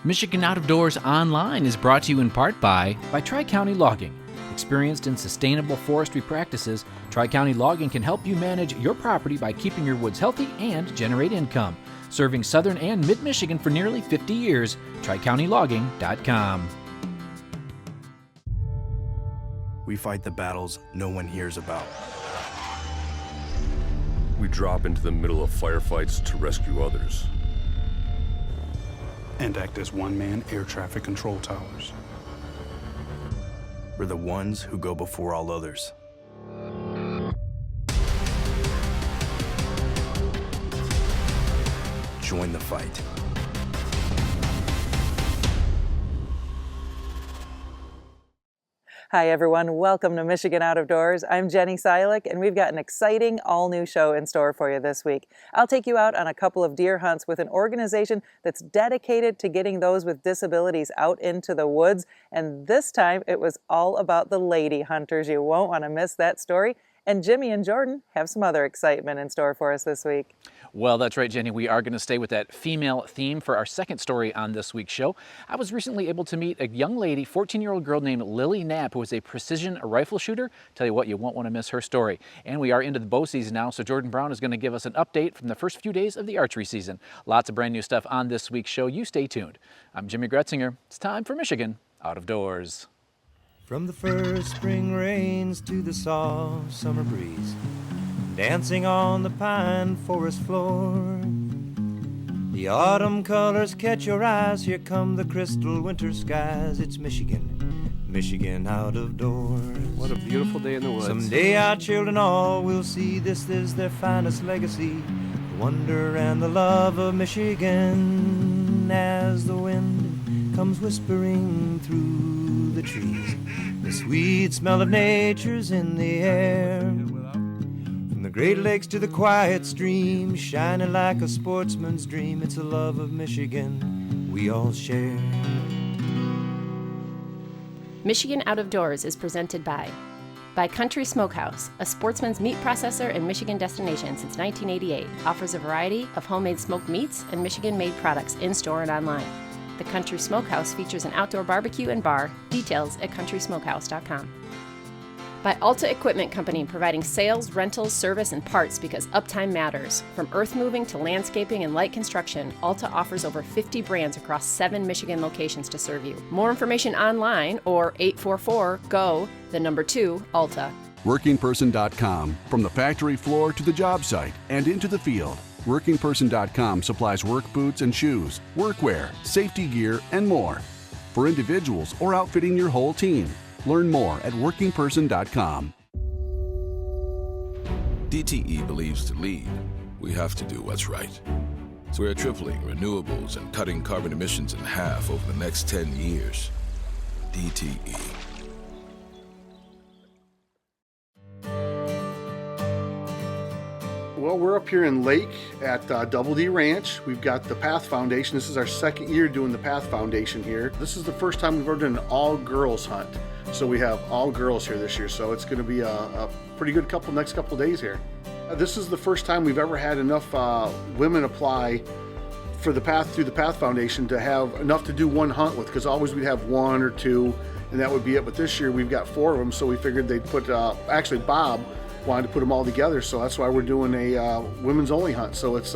Michigan Out of Doors Online is brought to you in part by Tri-County Logging. Experienced in sustainable forestry practices, Tri-County Logging can help you manage your property by keeping your woods healthy and generate income. Serving southern and mid-Michigan for nearly 50 years, TriCountyLogging.com. We fight the battles no one hears about. We drop into the middle of firefights to rescue others. And act as one-man air traffic control towers. We're the ones who go before all others. Join the fight. Hi, everyone. Welcome to Michigan Out of Doors. I'm Jenny Silik, and we've got an exciting all-new show in store for you this week. I'll take you out on a couple of deer hunts with an organization that's dedicated to getting those with disabilities out into the woods. And this time, it was all about the lady hunters. You won't want to miss that story. And Jimmy and Jordan have some other excitement in store for us this week. Well, that's right, Jenny. We are going to stay with that female theme for our second story on this week's show. I was recently able to meet a young lady, 14-year-old girl named Lily Knapp, who is a precision rifle shooter. Tell you what, you won't want to miss her story. And we are into the bow season now, so Jordan Brown is going to give us an update from the first few days of the archery season. Lots of brand new stuff on this week's show. You stay tuned. I'm Jimmy Gretzinger. It's time for Michigan Out of Doors. From the first spring rains to the soft summer breeze, dancing on the pine forest floor, the autumn colors catch your eyes. Here come the crystal winter skies. It's Michigan, Michigan out of doors. What a beautiful day in the woods. Someday our children all will see this is their finest legacy, the wonder and the love of Michigan. As the wind comes whispering through the trees, the sweet smell of nature's in the air. From the Great Lakes to the quiet stream, shining like a sportsman's dream, it's a love of Michigan we all share. Michigan Out of Doors is presented by Country Smokehouse, a sportsman's meat processor and Michigan destination since 1988, offers a variety of homemade smoked meats and Michigan-made products in-store and online. The Country Smokehouse features an outdoor barbecue and bar. Details at countrysmokehouse.com. By Alta Equipment Company, providing sales, rentals, service, and parts because uptime matters. From earth moving to landscaping and light construction, Alta offers over 50 brands across 7 Michigan locations to serve you. More information online or 844-GO-2-ALTA. WorkingPerson.com. From the factory floor to the job site and into the field, WorkingPerson.com supplies work boots and shoes, workwear, safety gear, and more. For individuals or outfitting your whole team. Learn more at WorkingPerson.com. DTE believes to lead, we have to do what's right. So we're tripling renewables and cutting carbon emissions in half over the next 10 years. DTE. Well, we're up here in Lake at Double D Ranch. We've got the Path Foundation. This is our second year doing the Path Foundation here. This is the first time we've ever done an all-girls hunt. So we have all girls here this year. So it's going to be a pretty good next couple of days here. This is the first time we've ever had enough women apply for the Path through the Path Foundation to have enough to do one hunt with, because always we'd have one or two, and that would be it. But this year we've got 4 of them, so we figured they'd put, actually Bob wanted to put them all together, so that's why we're doing a women's only hunt. So it's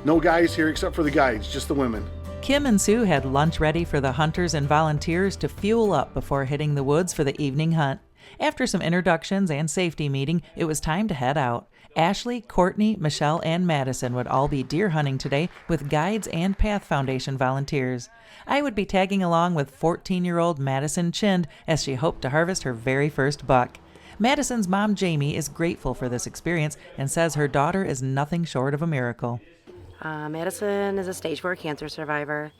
no guys here except for the guides, just the women. Kim and Sue had lunch ready for the hunters and volunteers to fuel up before hitting the woods for the evening hunt. After some introductions and safety meeting, it was time to head out. Ashley, Courtney, Michelle, and Madison would all be deer hunting today with guides and Path Foundation volunteers. I would be tagging along with 14-year-old Madison Chind as she hoped to harvest her very first buck. Madison's mom, Jamie, is grateful for this experience and says her daughter is nothing short of a miracle. Madison is a stage 4 cancer survivor.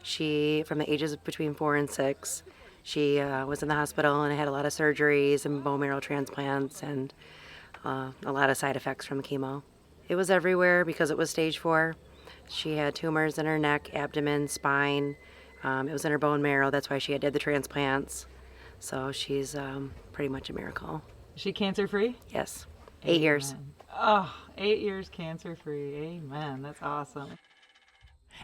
She, from the ages between 4 and 6, she was in the hospital and had a lot of surgeries and bone marrow transplants and a lot of side effects from the chemo. It was everywhere because it was stage 4. She had tumors in her neck, abdomen, spine. It was in her bone marrow. That's why she did the transplants. So she's pretty much a miracle. Is she cancer-free? Yes. 8 years. Oh, 8 years cancer-free. Amen. That's awesome.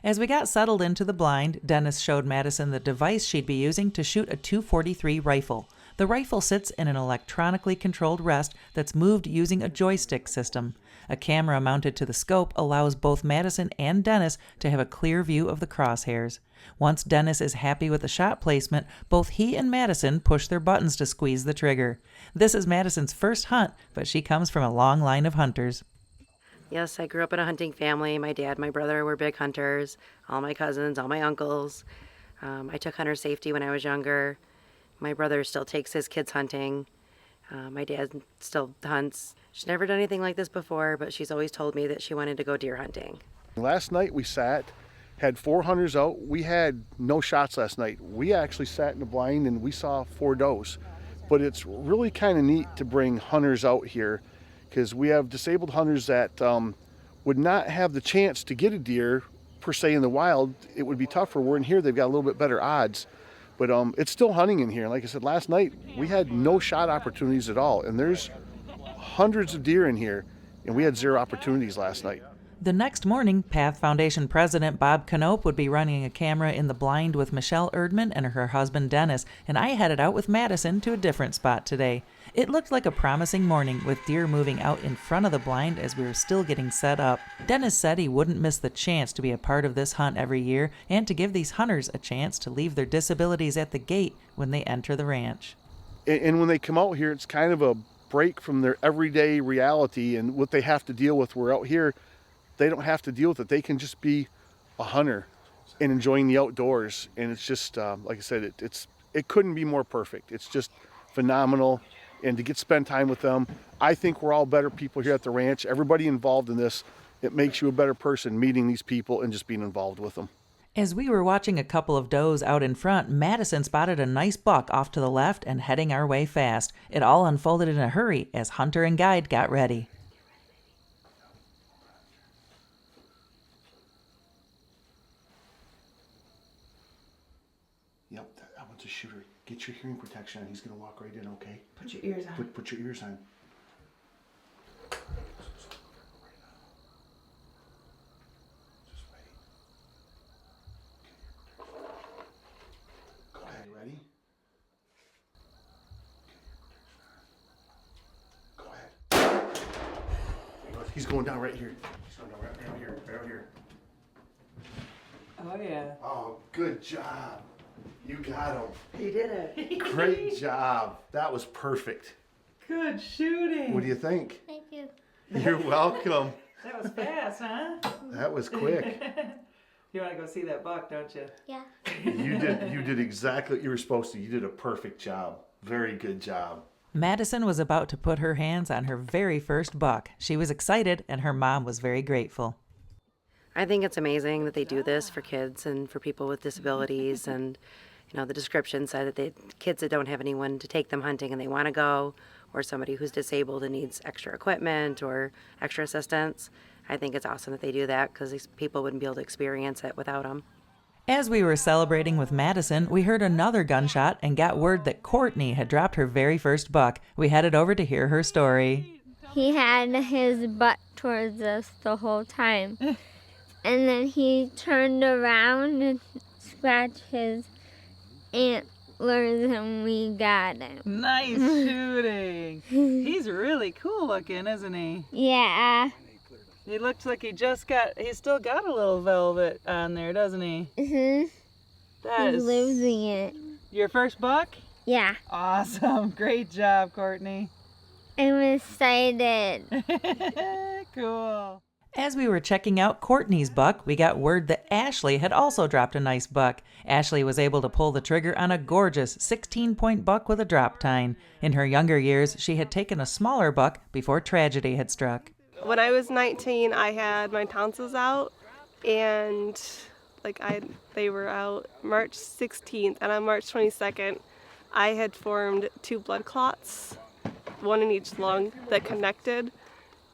As we got settled into the blind, Dennis showed Madison the device she'd be using to shoot a .243 rifle. The rifle sits in an electronically controlled rest that's moved using a joystick system. A camera mounted to the scope allows both Madison and Dennis to have a clear view of the crosshairs. Once Dennis is happy with the shot placement, both he and Madison push their buttons to squeeze the trigger. This is Madison's first hunt, but she comes from a long line of hunters. Yes, I grew up in a hunting family. My dad, my brother were big hunters. All my cousins, all my uncles. I took hunter safety when I was younger. My brother still takes his kids hunting. My dad still hunts. She's never done anything like this before, but she's always told me that she wanted to go deer hunting. Last night we sat, had 4 hunters out. We had no shots last night. We actually sat in the blind and we saw 4 does. But it's really kind of neat to bring hunters out here because we have disabled hunters that would not have the chance to get a deer per se in the wild. It would be tougher. We're in here, they've got a little bit better odds. But it's still hunting in here. Like I said, last night we had no shot opportunities at all. And there's hundreds of deer in here, and we had 0 opportunities last night. The next morning, Path Foundation President Bob Knope would be running a camera in the blind with Michelle Erdman and her husband Dennis, and I headed out with Madison to a different spot today. It looked like a promising morning with deer moving out in front of the blind as we were still getting set up. Dennis said he wouldn't miss the chance to be a part of this hunt every year and to give these hunters a chance to leave their disabilities at the gate when they enter the ranch. And when they come out here, it's kind of a break from their everyday reality and what they have to deal with. We're out here, they don't have to deal with it. They can just be a hunter and enjoying the outdoors. And it's just, like I said, it couldn't be more perfect. It's just phenomenal. And to spend time with them, I think we're all better people here at the ranch. Everybody involved in this, it makes you a better person meeting these people and just being involved with them. As we were watching a couple of does out in front, Madison spotted a nice buck off to the left and heading our way fast. It all unfolded in a hurry as Hunter and Guide got ready. Yep, I want to shoot her. Get your hearing protection on. He's going to walk right in, okay? Put your ears on. Put your ears on. Just wait. Go ahead, ready? Go ahead. He's going down right here. He's going down right here, right here. Oh, yeah. Oh, good job. You got him. He did it. Great job. That was perfect. Good shooting. What do you think? Thank you. You're welcome. That was fast, huh? That was quick. You want to go see that buck, don't you? Yeah. You did exactly what you were supposed to. You did a perfect job. Very good job. Madison was about to put her hands on her very first buck. She was excited, and her mom was very grateful. I think it's amazing that they do this for kids and for people with disabilities. And, you know, the description said that kids that don't have anyone to take them hunting and they want to go, or somebody who's disabled and needs extra equipment or extra assistance. I think it's awesome that they do that because these people wouldn't be able to experience it without them. As we were celebrating with Madison, we heard another gunshot and got word that Courtney had dropped her very first buck. We headed over to hear her story. He had his butt towards us the whole time. And then he turned around and scratched his antlers and we got him. Nice shooting. He's really cool looking, isn't he? Yeah. He looks like he's still got a little velvet on there, doesn't he? Mm-hmm. That He's is losing it. your first buck? Yeah. Awesome. Great job, Courtney. I'm excited. Cool. As we were checking out Courtney's buck, we got word that Ashley had also dropped a nice buck. Ashley was able to pull the trigger on a gorgeous 16-point buck with a drop tine. In her younger years, she had taken a smaller buck before tragedy had struck. When I was 19, I had my tonsils out, and they were out March 16th, and on March 22nd, I had formed 2 blood clots, one in each lung that connected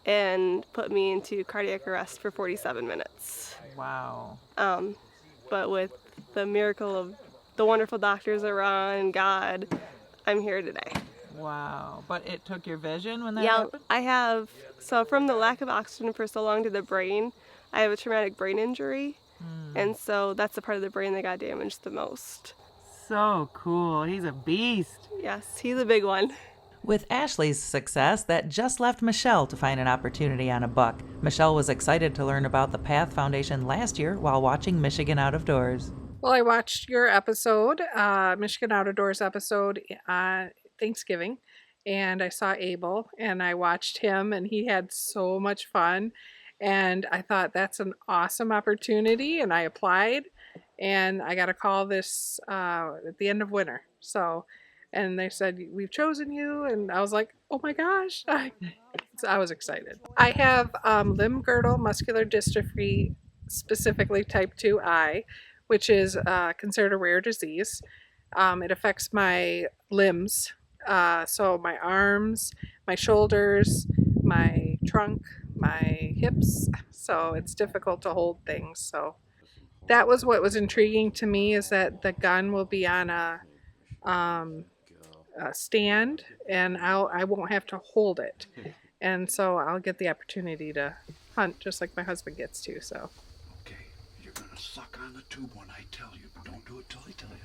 and put me into cardiac arrest for 47 minutes. Wow. But with the miracle of the wonderful doctors around and God, I'm here today. Wow. But it took your vision when that Yeah, happened? I have. So from the lack of oxygen for so long to the brain, I have a traumatic brain injury. And so that's the part of the brain that got damaged the most. So cool. He's a beast. Yes, he's a big one. With Ashley's success, that just left Michelle to find an opportunity on a buck. Michelle was excited to learn about the PATH Foundation last year while watching Michigan Out of Doors. Well, I watched your episode, Michigan Out of Doors episode on Thanksgiving, and I saw Abel, and I watched him, and he had so much fun, and I thought that's an awesome opportunity, and I applied, and I got a call this at the end of winter. And they said, we've chosen you. And I was like, oh my gosh. I was excited. I have limb girdle muscular dystrophy, specifically type 2I, which is considered a rare disease. It affects my limbs. So my arms, my shoulders, my trunk, my hips. So it's difficult to hold things. So that was what was intriguing to me, is that the gun will be on a stand, and I won't have to hold it, and so I'll get the opportunity to hunt just like my husband gets to. So okay, you're gonna suck on the tube when I tell you, but don't do it till I tell you.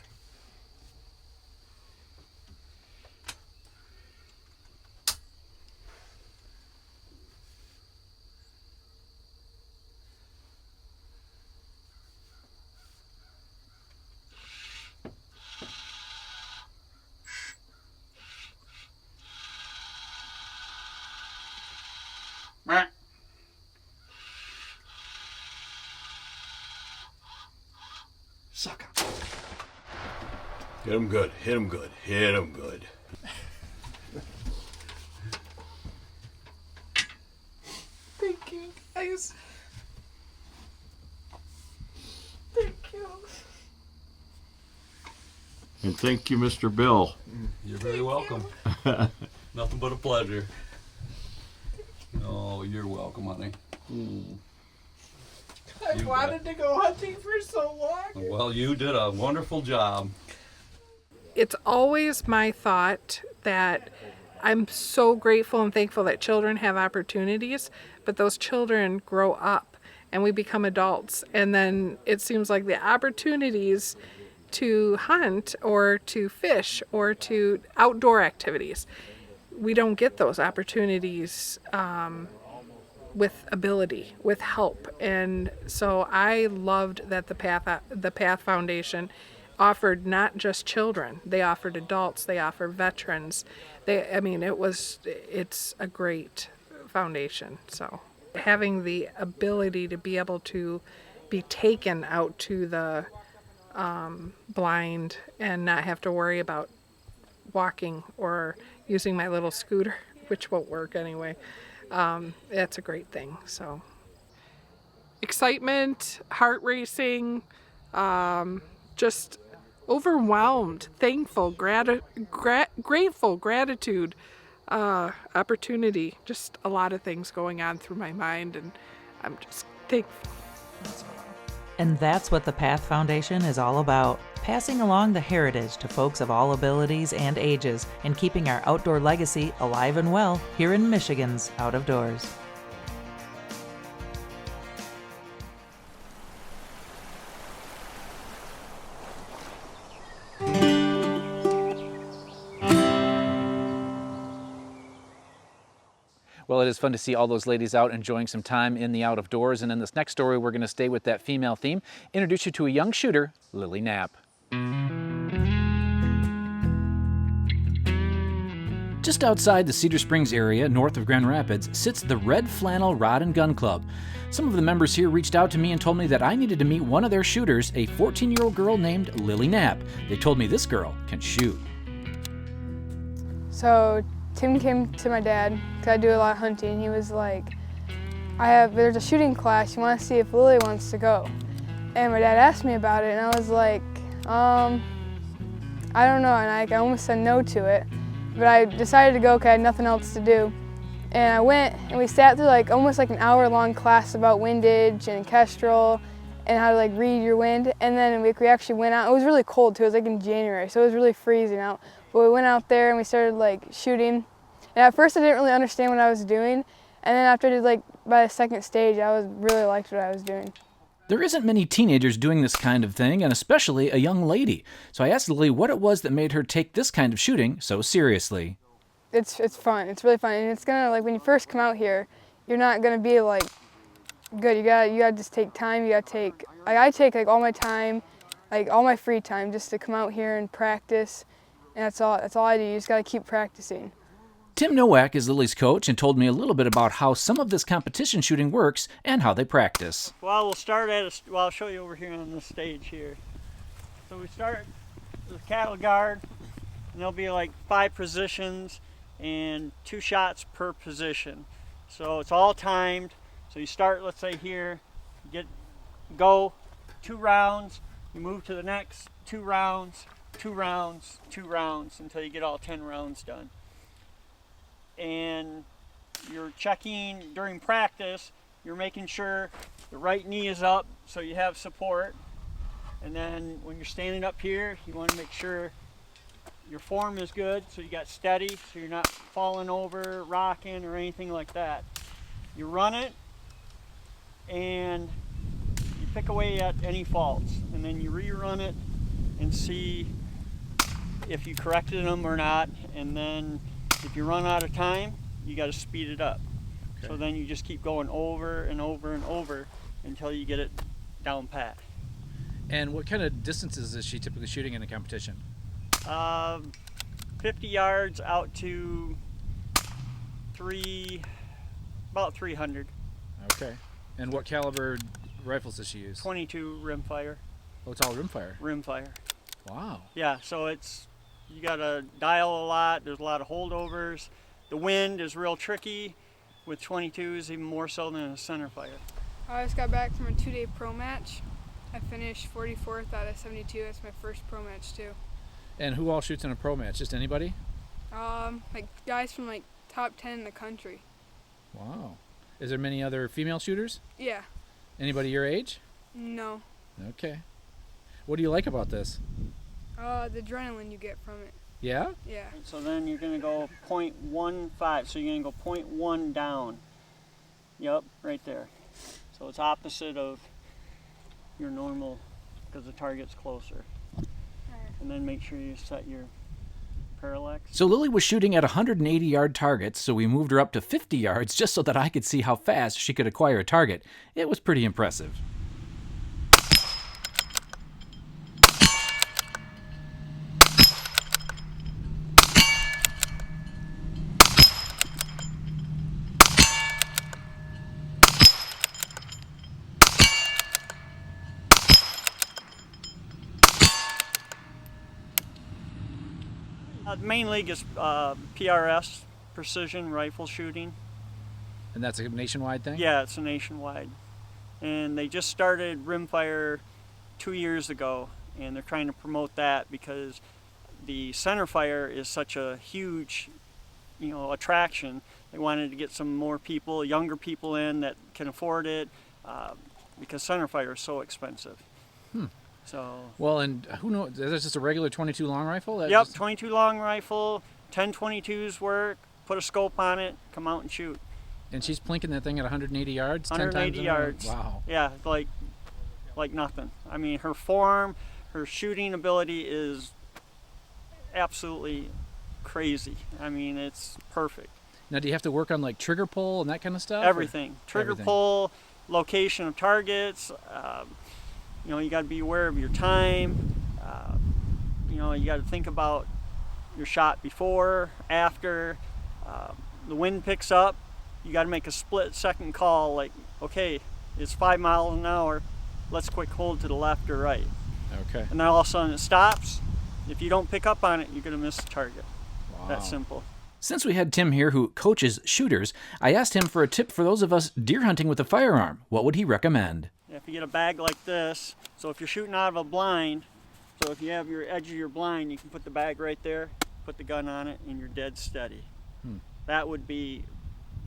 Suck on. Hit him good, hit him good, hit him good. thank you, guys. Thank you. And thank you, Mr. Bill. You're very welcome. Nothing but a pleasure. Oh, you're welcome, honey. I wanted to go hunting for so long. Well, you did a wonderful job. It's always my thought that I'm so grateful and thankful that children have opportunities, but those children grow up and we become adults. And then it seems like the opportunities to hunt or to fish or to outdoor activities, we don't get those opportunities with ability, with help. And so I loved that the PATH Foundation offered not just children, they offered adults, they offer veterans. It's a great foundation. So having the ability to be able to be taken out to the blind and not have to worry about walking or using my little scooter, which won't work anyway, that's a great thing. So excitement, heart racing, just overwhelmed, thankful, grateful, gratitude, opportunity, just a lot of things going on through my mind, and I'm just thankful. And that's what the PATH Foundation is all about, passing along the heritage to folks of all abilities and ages and keeping our outdoor legacy alive and well here in Michigan's Out of Doors. Well, it is fun to see all those ladies out enjoying some time in the out of doors. And in this next story, we're going to stay with that female theme, introduce you to a young shooter, Lily Knapp. Just outside the Cedar Springs area, north of Grand Rapids, sits the Red Flannel Rod and Gun Club. Some of the members here reached out to me and told me that I needed to meet one of their shooters, a 14-year-old girl named Lily Knapp. They told me this girl can shoot. So Tim came to my dad, because I do a lot of hunting. He was like, there's a shooting class, you want to see if Lily wants to go? And my dad asked me about it, and I was like, I don't know, and I almost said no to it. But I decided to go because I had nothing else to do. And I went, and we sat through almost an hour-long class about windage and kestrel and how to read your wind. And then we actually went out. It was really cold too. It was in January, so it was really freezing out. But we went out there and we started shooting. And at first I didn't really understand what I was doing. And then after I did by the second stage, I really liked what I was doing. There isn't many teenagers doing this kind of thing, and especially a young lady. So I asked Lily what it was that made her take this kind of shooting so seriously. It's fun. It's really fun, and it's gonna, like, when you first come out here, you're not gonna be like good. You gotta just take time. I take like all my time, like all my free time, just to come out here and practice, and that's all I do. You just gotta keep practicing. Tim Nowak is Lily's coach and told me a little bit about how some of this competition shooting works and how they practice. Well, we'll start I'll show you over here on this stage here. So we start with a cattle guard, and there'll be like 5 positions and 2 shots per position. So it's all timed. So you start, let's say here, go 2 rounds, you move to the next 2 rounds, 2 rounds, 2 rounds until you get all 10 rounds done. And you're checking during practice, you're making sure the right knee is up so you have support. And then when you're standing up here, you want to make sure your form is good, so you got steady, so you're not falling over, rocking, or anything like that. You run it, and you pick away at any faults, and then you rerun it and see if you corrected them or not, and then if you run out of time, you got to speed it up. Okay. So then you just keep going over and over and over until you get it down pat. And what kind of distances is she typically shooting in a competition? 50 yards out to about 300. Okay. And what caliber rifles does she use? 22 rimfire. Oh, it's all rimfire? Rimfire. Wow. Yeah, so you got to dial a lot. There's a lot of holdovers. The wind is real tricky with 22s, even more so than a center fire. I just got back from a 2-day pro match. I finished 44th out of 72. That's my first pro match too. And who all shoots in a pro match? Just anybody? Like guys from like top 10 in the country. Wow. Is there many other female shooters? Yeah. Anybody your age? No. Okay. What do you like about this? The adrenaline you get from it. Yeah? Yeah. So then you're going to go 0.15, so you're going to go 0.1 down. Yep, right there. So it's opposite of your normal, because the target's closer. And then make sure you set your parallax. So Lily was shooting at 180-yard targets, so we moved her up to 50 yards just so that I could see how fast she could acquire a target. It was pretty impressive. The main league is PRS, precision rifle shooting. And that's a nationwide thing? Yeah, it's a nationwide. And they just started rimfire 2 years ago, and they're trying to promote that because the center fire is such a huge, attraction. They wanted to get some more people, younger people in that can afford it, because center fire is so expensive. So. Well, and who knows? Is this just a regular 22 long rifle? Yep, 22 long rifle, 10 22s work. Put a scope on it, come out and shoot. And she's plinking that thing at 180 yards. 180 yards. Wow. Yeah, like nothing. I mean, her form, her shooting ability is absolutely crazy. I mean, it's perfect. Now, do you have to work on like trigger pull and that kind of stuff? Everything. Trigger pull, location of targets. You got to be aware of your time. You got to think about your shot before, after. The wind picks up. You got to make a split-second call. Like, okay, it's 5 miles an hour. Let's quick hold to the left or right. Okay. And then all of a sudden it stops. If you don't pick up on it, you're going to miss the target. Wow. That simple. Since we had Tim here who coaches shooters, I asked him for a tip for those of us deer hunting with a firearm. What would he recommend? If you get a bag like this, so if you're shooting out of a blind, so if you have your edge of your blind, you can put the bag right there, put the gun on it, and you're dead steady. That would be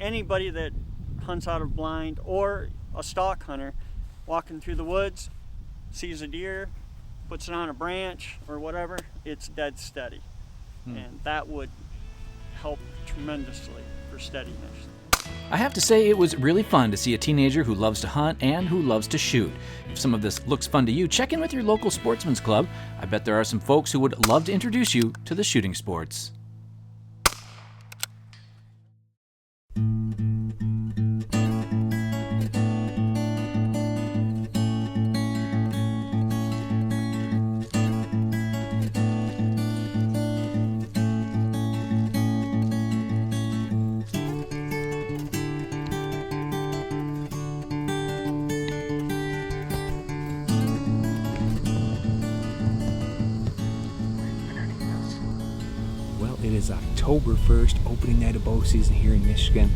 anybody that hunts out of blind or a stalk hunter walking through the woods, sees a deer, puts it on a branch or whatever, it's dead steady. And that would help tremendously for steadiness. I have to say it was really fun to see a teenager who loves to hunt and who loves to shoot. If some of this looks fun to you, check in with your local sportsman's club. I bet there are some folks who would love to introduce you to the shooting sports. It is October 1st, opening night of bow season here in Michigan.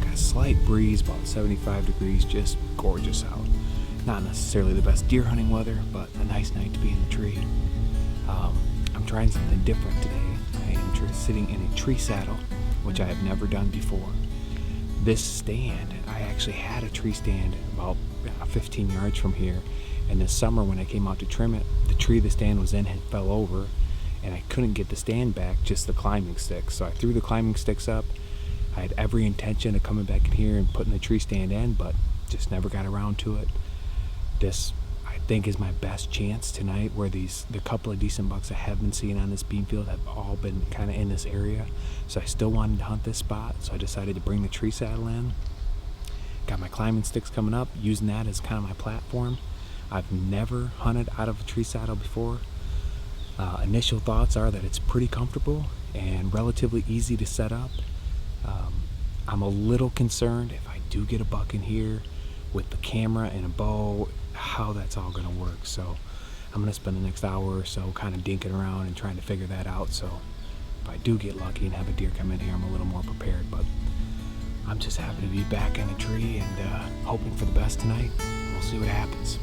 Got a slight breeze, about 75 degrees, just gorgeous out. Not necessarily the best deer hunting weather, but a nice night to be in the tree. I'm trying something different today. I am sitting in a tree saddle, which I have never done before. This stand, I actually had a tree stand about 15 yards from here, and this summer when I came out to trim it, the tree the stand was in had fell over, and I couldn't get the stand back, just the climbing sticks. So I threw the climbing sticks up. I had every intention of coming back in here and putting the tree stand in, but just never got around to it. This, I think, is my best chance tonight, where the couple of decent bucks I have been seeing on this bean field have all been kind of in this area. So I still wanted to hunt this spot, so I decided to bring the tree saddle in. Got my climbing sticks coming up, using that as kind of my platform. I've never hunted out of a tree saddle before. Initial thoughts are that it's pretty comfortable and relatively easy to set up. I'm a little concerned if I do get a buck in here with the camera and a bow, how that's all going to work. So I'm going to spend the next hour or so kind of dinking around and trying to figure that out. So if I do get lucky and have a deer come in here, I'm a little more prepared. But I'm just happy to be back in the tree and hoping for the best tonight. We'll see what happens.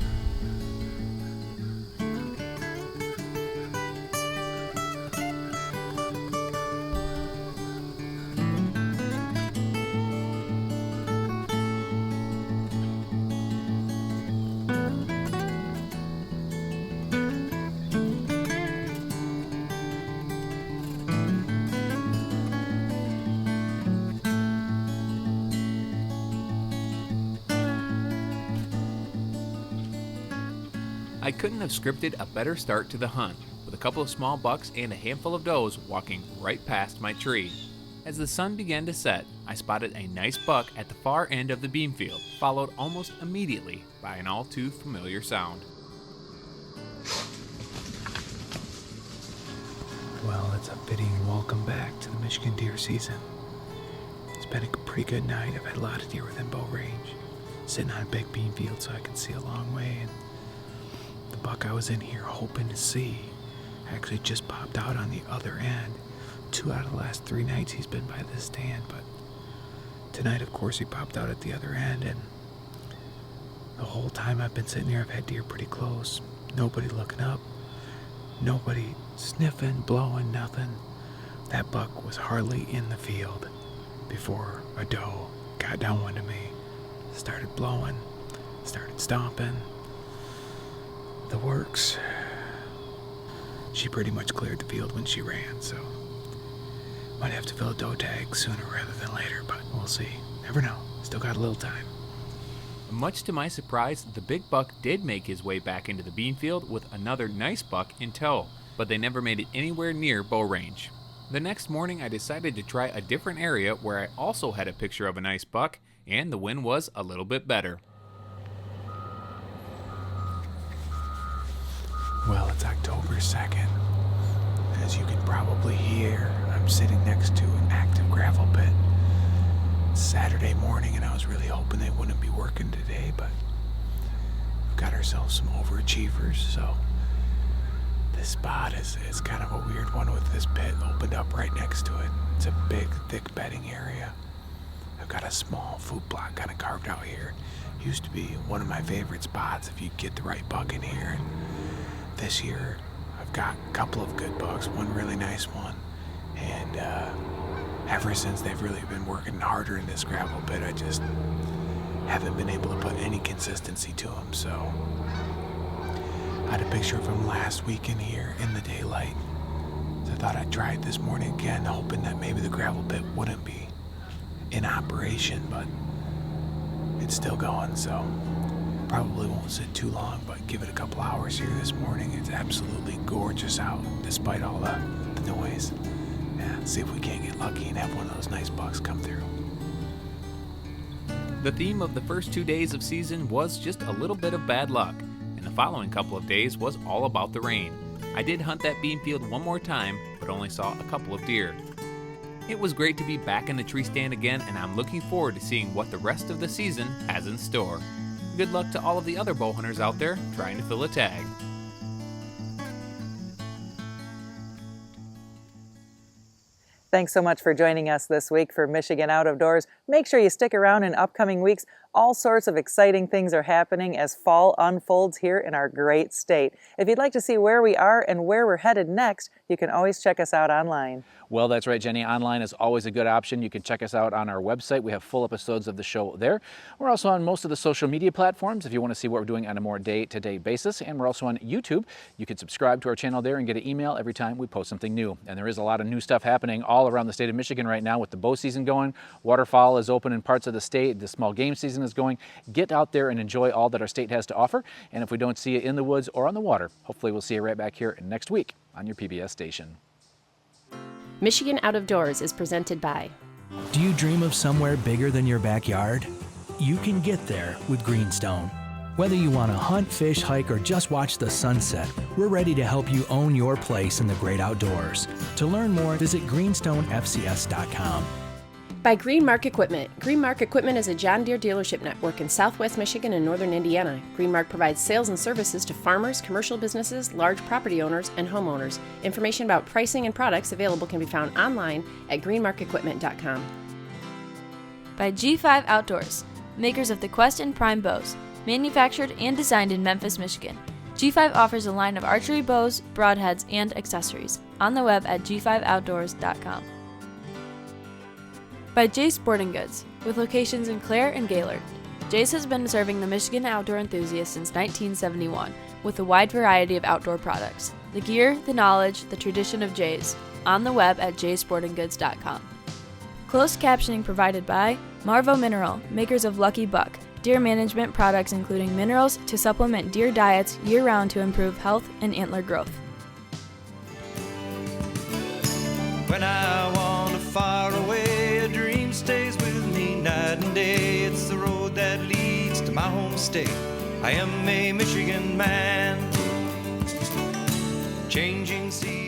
I couldn't have scripted a better start to the hunt, with a couple of small bucks and a handful of does walking right past my tree. As the sun began to set, I spotted a nice buck at the far end of the bean field, followed almost immediately by an all too familiar sound. Well, it's a fitting welcome back to the Michigan deer season. It's been a pretty good night. I've had a lot of deer within bow range. Sitting on a big bean field so I can see a long way, and the buck I was in here hoping to see actually just popped out on the other end. 2 out of the last 3 nights he's been by this stand, but tonight, of course, he popped out at the other end, and the whole time I've been sitting here, I've had deer pretty close. Nobody looking up, nobody sniffing, blowing, nothing. That buck was hardly in the field before a doe got down one to me, started blowing, started stomping. The works. She pretty much cleared the field when she ran, so might have to fill a doe tag sooner rather than later, but we'll see. Never know. Still got a little time. Much to my surprise, the big buck did make his way back into the bean field with another nice buck in tow, but they never made it anywhere near bow range. The next morning, I decided to try a different area where I also had a picture of a nice buck, and the wind was a little bit better. Well, it's October 2nd. As you can probably hear, I'm sitting next to an active gravel pit. It's Saturday morning, and I was really hoping they wouldn't be working today, but we've got ourselves some overachievers, so this spot is kind of a weird one with this pit opened up right next to it. It's a big, thick bedding area. I've got a small food plot kind of carved out here. Used to be one of my favorite spots if you get the right buck in here. And this year, I've got a couple of good bucks, one really nice one, and ever since they've really been working harder in this gravel pit, I just haven't been able to put any consistency to them, so I had a picture of them last week in here in the daylight, so I thought I'd try it this morning again, hoping that maybe the gravel pit wouldn't be in operation, but it's still going, so probably won't sit too long, but give it a couple hours here this morning. It's absolutely gorgeous out, despite all the noise. And see if we can't get lucky and have one of those nice bucks come through. The theme of the first 2 days of season was just a little bit of bad luck, and the following couple of days was all about the rain. I did hunt that bean field one more time, but only saw a couple of deer. It was great to be back in the tree stand again, and I'm looking forward to seeing what the rest of the season has in store. Good luck to all of the other bow hunters out there trying to fill a tag. Thanks so much for joining us this week for Michigan Out of Doors. Make sure you stick around in upcoming weeks. All sorts of exciting things are happening as fall unfolds here in our great state. If you'd like to see where we are and where we're headed next, you can always check us out online. Well, that's right, Jenny. Online is always a good option. You can check us out on our website. We have full episodes of the show there. We're also on most of the social media platforms if you want to see what we're doing on a more day-to-day basis. And we're also on YouTube. You can subscribe to our channel there and get an email every time we post something new. And there is a lot of new stuff happening all around the state of Michigan right now with the bow season going. Waterfowl is open in parts of the state. The small game season is going. Get out there and enjoy all that our state has to offer. And if we don't see you in the woods or on the water, hopefully we'll see you right back here next week on your PBS station. Michigan Out of Doors is presented by. Do you dream of somewhere bigger than your backyard? You can get there with Greenstone. Whether you want to hunt, fish, hike, or just watch the sunset, we're ready to help you own your place in the great outdoors. To learn more, visit greenstonefcs.com. By Greenmark Equipment. Greenmark Equipment is a John Deere dealership network in southwest Michigan and northern Indiana. Greenmark provides sales and services to farmers, commercial businesses, large property owners, and homeowners. Information about pricing and products available can be found online at greenmarkequipment.com. By G5 Outdoors, makers of the Quest and Prime bows, manufactured and designed in Memphis, Michigan. G5 offers a line of archery bows, broadheads, and accessories. On the web at g5outdoors.com. By Jay's Sporting Goods, with locations in Clare and Gaylord. Jay's has been serving the Michigan outdoor enthusiast since 1971, with a wide variety of outdoor products. The gear, the knowledge, the tradition of Jay's. On the web at jaysportinggoods.com. Closed captioning provided by Marvo Mineral, makers of Lucky Buck, deer management products including minerals to supplement deer diets year-round to improve health and antler growth. When I wander far away, a dream stays with me night and day. It's the road that leads to my home state. I am a Michigan man, changing seasons.